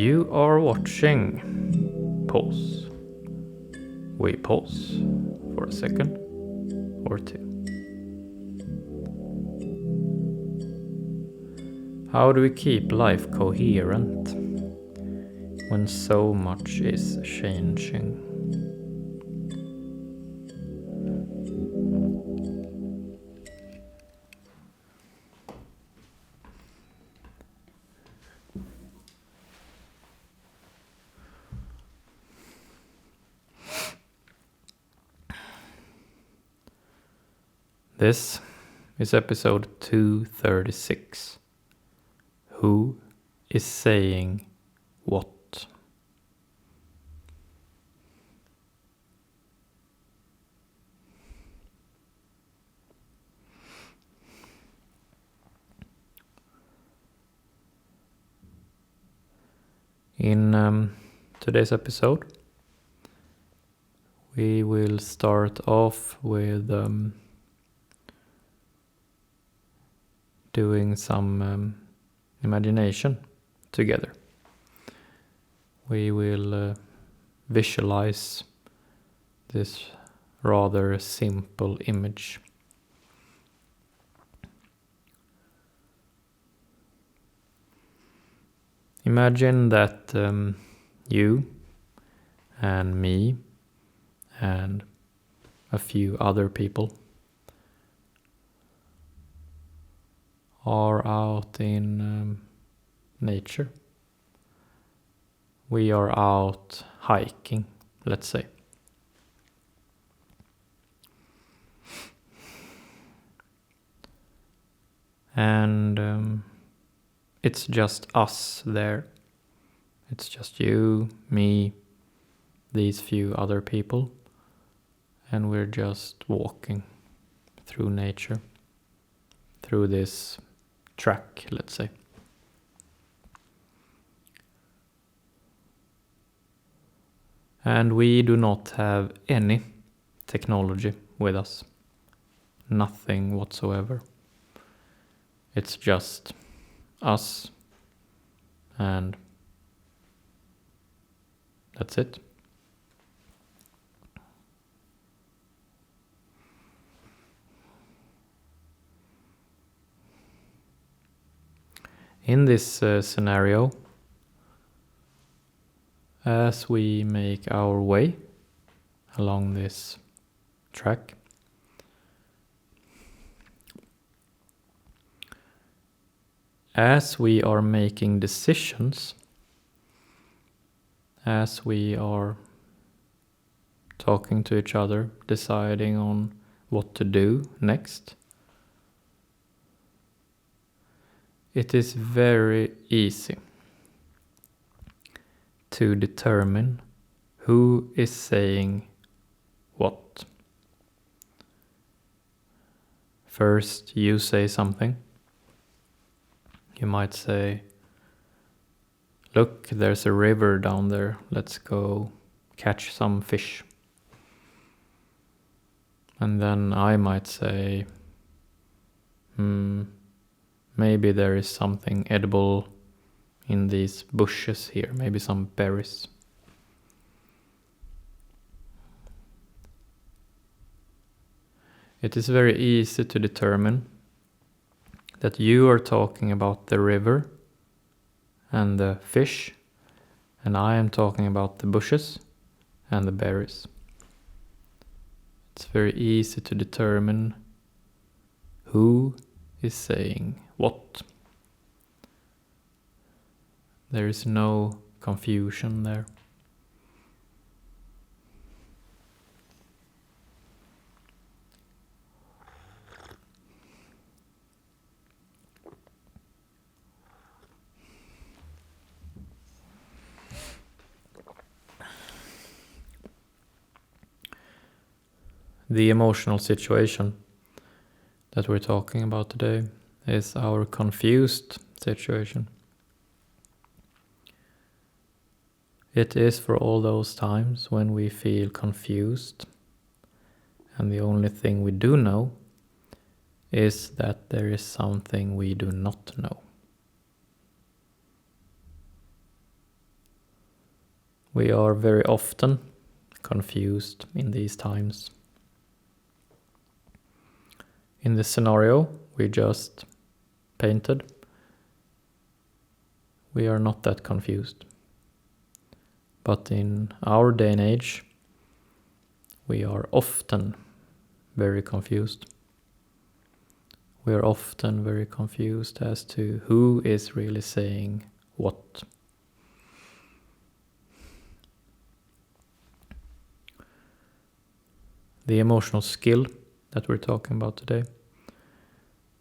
You are watching. Pause. We pause for a second or two. How do we keep life coherent when so much is changing? This is episode 236. Who is saying what? In today's episode, we will start off with doing some imagination together. We will visualize this rather simple image. Imagine that you and me and a few other people are out in nature. We are out hiking, let's say. And it's just us there. It's just you, me, these few other people, and we're just walking through nature, through this track, let's say. And we do not have any technology with us. Nothing whatsoever. It's just us, and that's it. In this scenario, as we make our way along this track, as we are making decisions, as we are talking to each other, deciding on what to do next, it is very easy to determine who is saying what. First, you say something. You might say, "Look, there's a river down there. Let's go catch some fish." And then I might say, maybe there is something edible in these bushes here, maybe some berries. It is very easy to determine that you are talking about the river and the fish, and I am talking about the bushes and the berries. It's very easy to determine who is saying what. There is no confusion there. The emotional situation that we're talking about today is our confused situation. It is for all those times when we feel confused, and the only thing we do know is that there is something we do not know. We are very often confused in these times. In this scenario we just painted, we are not that confused. But in our day and age, we are often very confused. We are often very confused as to who is really saying what. The emotional skill that we're talking about today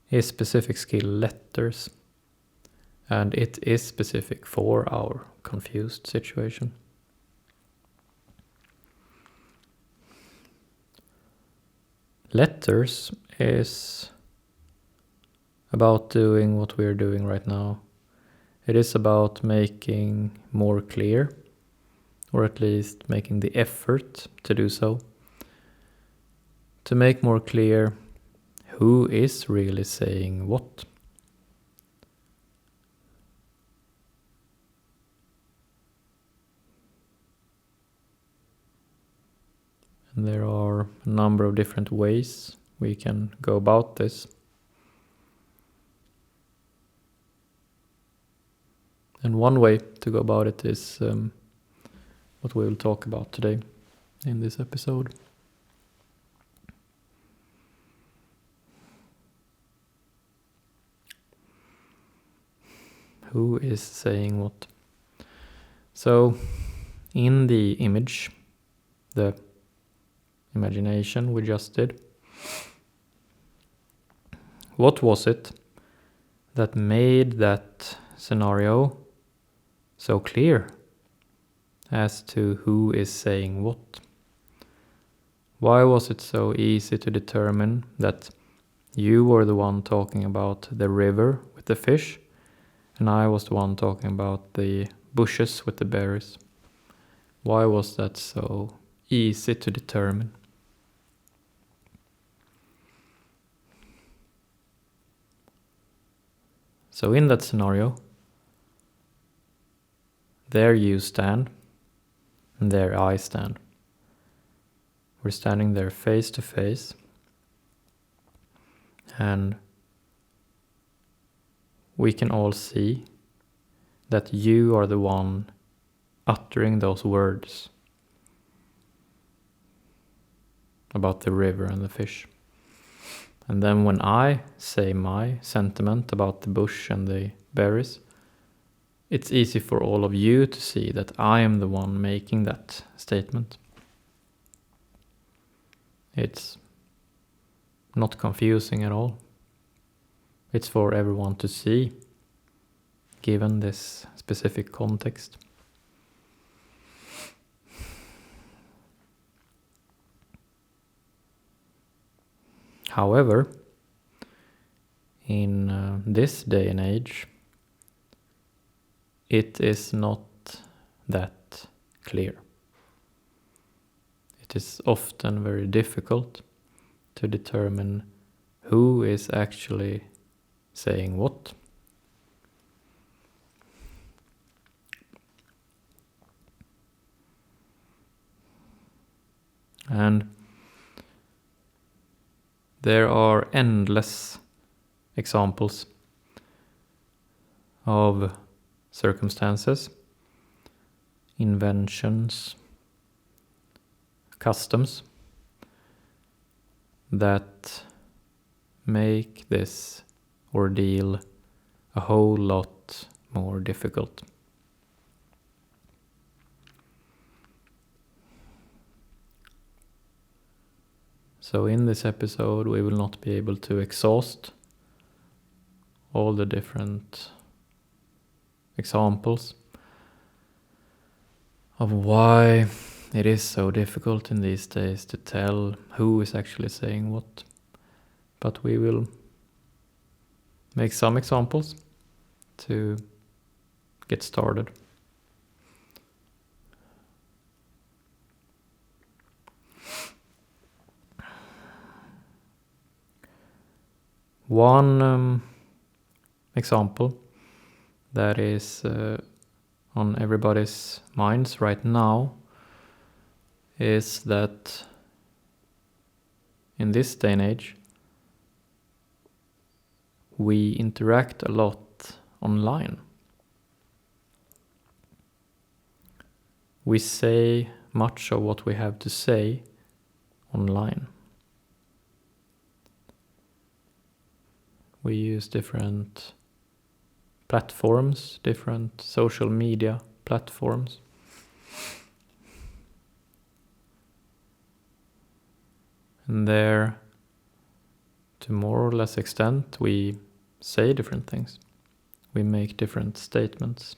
is specific skill letters, and it is specific for our confused situation. Letters is about doing what we're doing right now. It is about making more clear, or at least making the effort to do so, to make more clear who is really saying what. And there are a number of different ways we can go about this. And one way to go about it is what we will talk about today in this episode. Who is saying what? So, in the image, the imagination we just did, what was it that made that scenario so clear as to who is saying what? Why was it so easy to determine that you were the one talking about the river with the fish, and I was the one talking about the bushes with the berries? Why was that so easy to determine? So in that scenario, there you stand, and there I stand. We're standing there face to face, and we can all see that you are the one uttering those words about the river and the fish. And then when I say my sentiment about the bush and the berries, it's easy for all of you to see that I am the one making that statement. It's not confusing at all. It's for everyone to see, given this specific context. However, in this day and age, it is not that clear. It is often very difficult to determine who is actually saying what. And there are endless examples of circumstances, inventions, customs that make this ordeal a whole lot more difficult. So in this episode we will not be able to exhaust all the different examples of why it is so difficult in these days to tell who is actually saying what. But we will make some examples to get started. One example that is on everybody's minds right now is that in this day and age, we interact a lot online. We say much of what we have to say online. We use different platforms, different social media platforms. And there, to more or less extent, we say different things. We make different statements.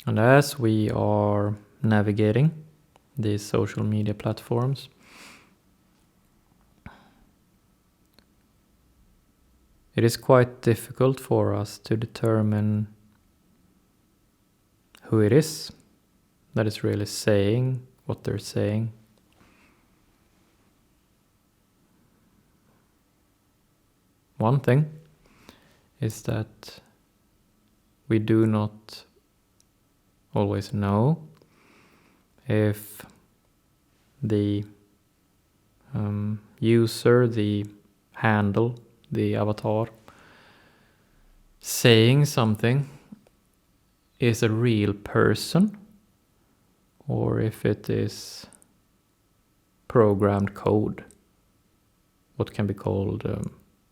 And as we are navigating these social media platforms, it is quite difficult for us to determine who it is that is really saying what they're saying. One thing is that we do not always know if the user, the handle, the avatar saying something is a real person or if it is programmed code, what can be called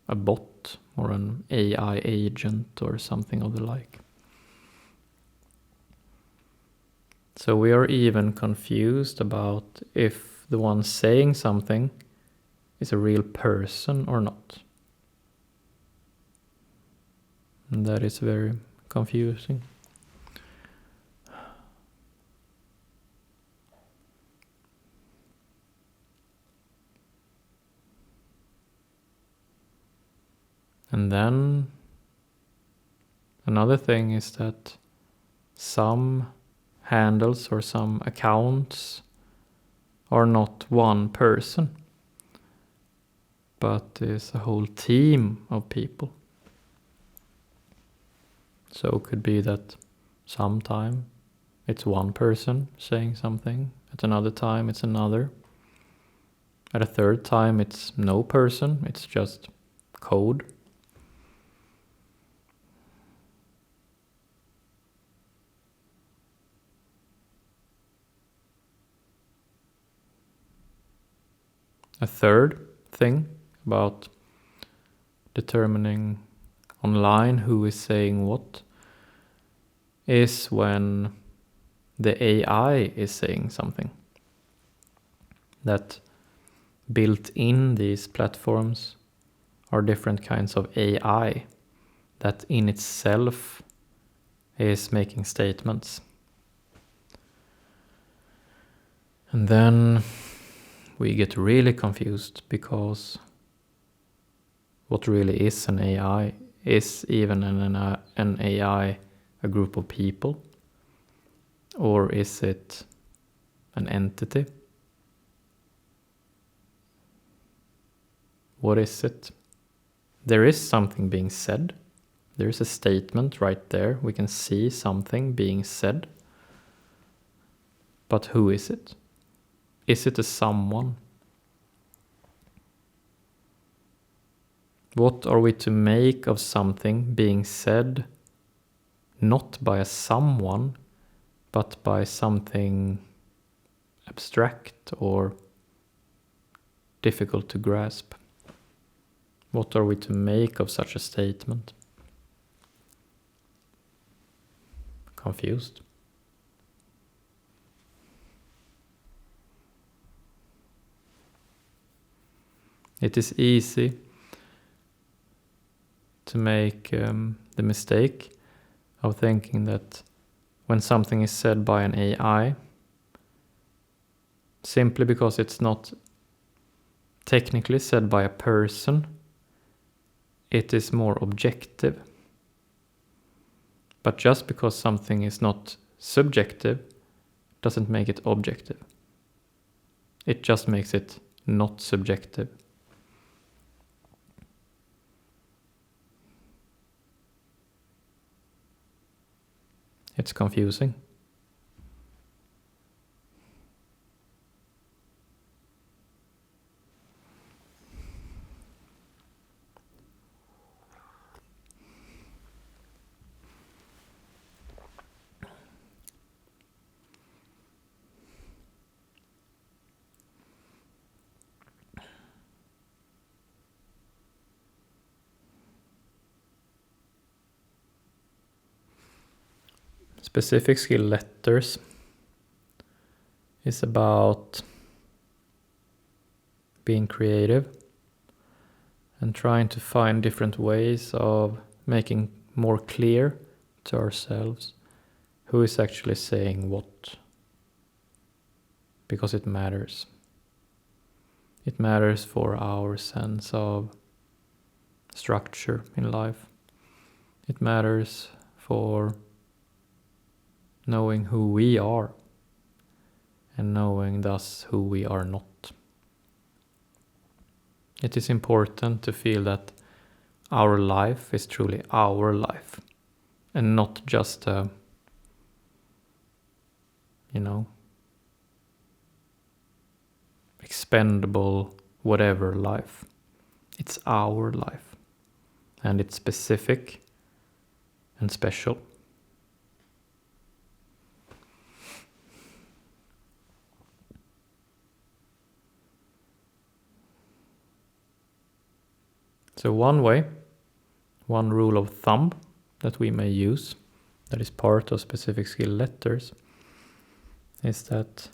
a bot or an AI agent or something of the like. So we are even confused about if the one saying something is a real person or not. And that is very confusing. And then another thing is that some handles or some accounts are not one person, but is a whole team of people. So it could be that sometime it's one person saying something, at another time it's another, at a third time it's no person, it's just code. A third thing about determining online who is saying what is when the AI is saying something. That built in these platforms are different kinds of AI that in itself is making statements. And then we get really confused because what really is an AI? Is even an AI a group of people? Or is it an entity? What is it? There is something being said. There is a statement right there. We can see something being said. But who is it? Is it a someone? What are we to make of something being said not by a someone, but by something abstract or difficult to grasp? What are we to make of such a statement? Confused. It is easy to make the mistake of thinking that when something is said by an AI, simply because it's not technically said by a person, it is more objective. But just because something is not subjective doesn't make it objective. It just makes it not subjective. It's confusing. Specific skill letters is about being creative and trying to find different ways of making more clear to ourselves who is actually saying what. Because it matters. It matters for our sense of structure in life. It matters for knowing who we are and knowing thus who we are not. It is important to feel that our life is truly our life and not just a, expendable whatever life. It's our life, and it's specific and special. So one rule of thumb that we may use, that is part of specific skill letters, is that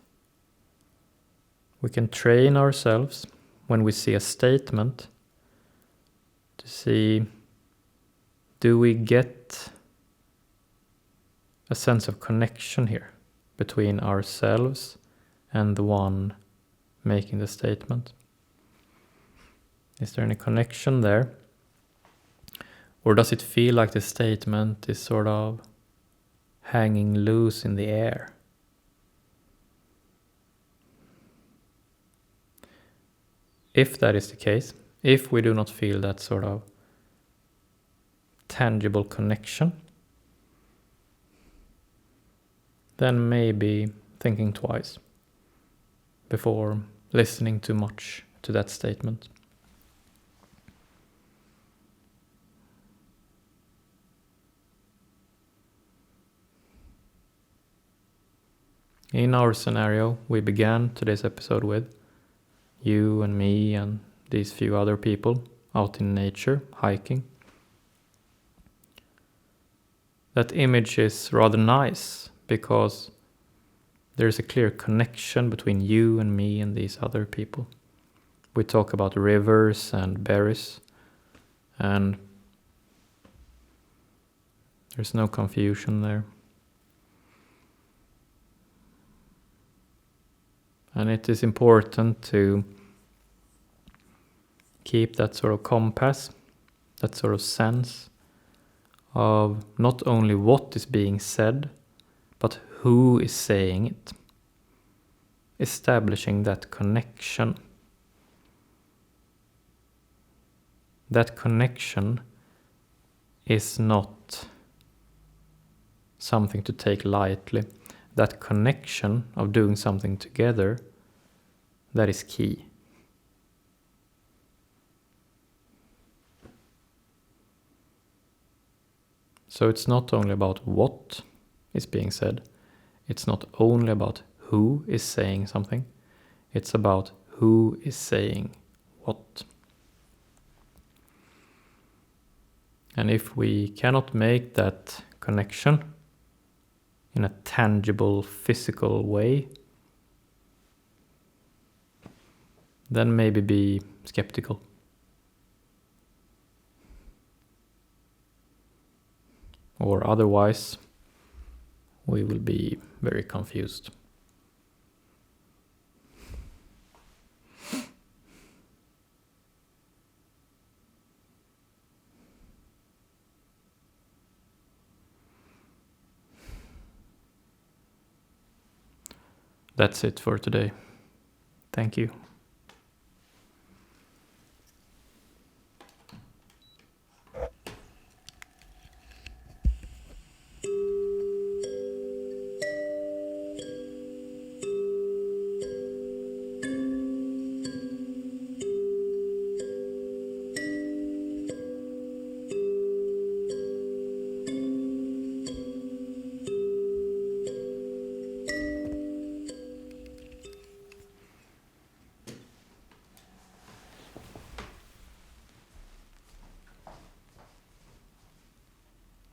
we can train ourselves when we see a statement to see, do we get a sense of connection here between ourselves and the one making the statement? Is there any connection there? Or does it feel like the statement is sort of hanging loose in the air? If that is the case, if we do not feel that sort of tangible connection, then maybe thinking twice before listening too much to that statement. In our scenario, we began today's episode with you and me and these few other people out in nature, hiking. That image is rather nice because there's a clear connection between you and me and these other people. We talk about rivers and berries, and there's no confusion there. And it is important to keep that sort of compass, that sort of sense of not only what is being said, but who is saying it. Establishing that connection. That connection is not something to take lightly. That connection of doing something together, that is key. So it's not only about what is being said, it's not only about who is saying something, it's about who is saying what. And if we cannot make that connection in a tangible, physical way, then maybe be skeptical. Or otherwise, we will be very confused. That's it for today. Thank you.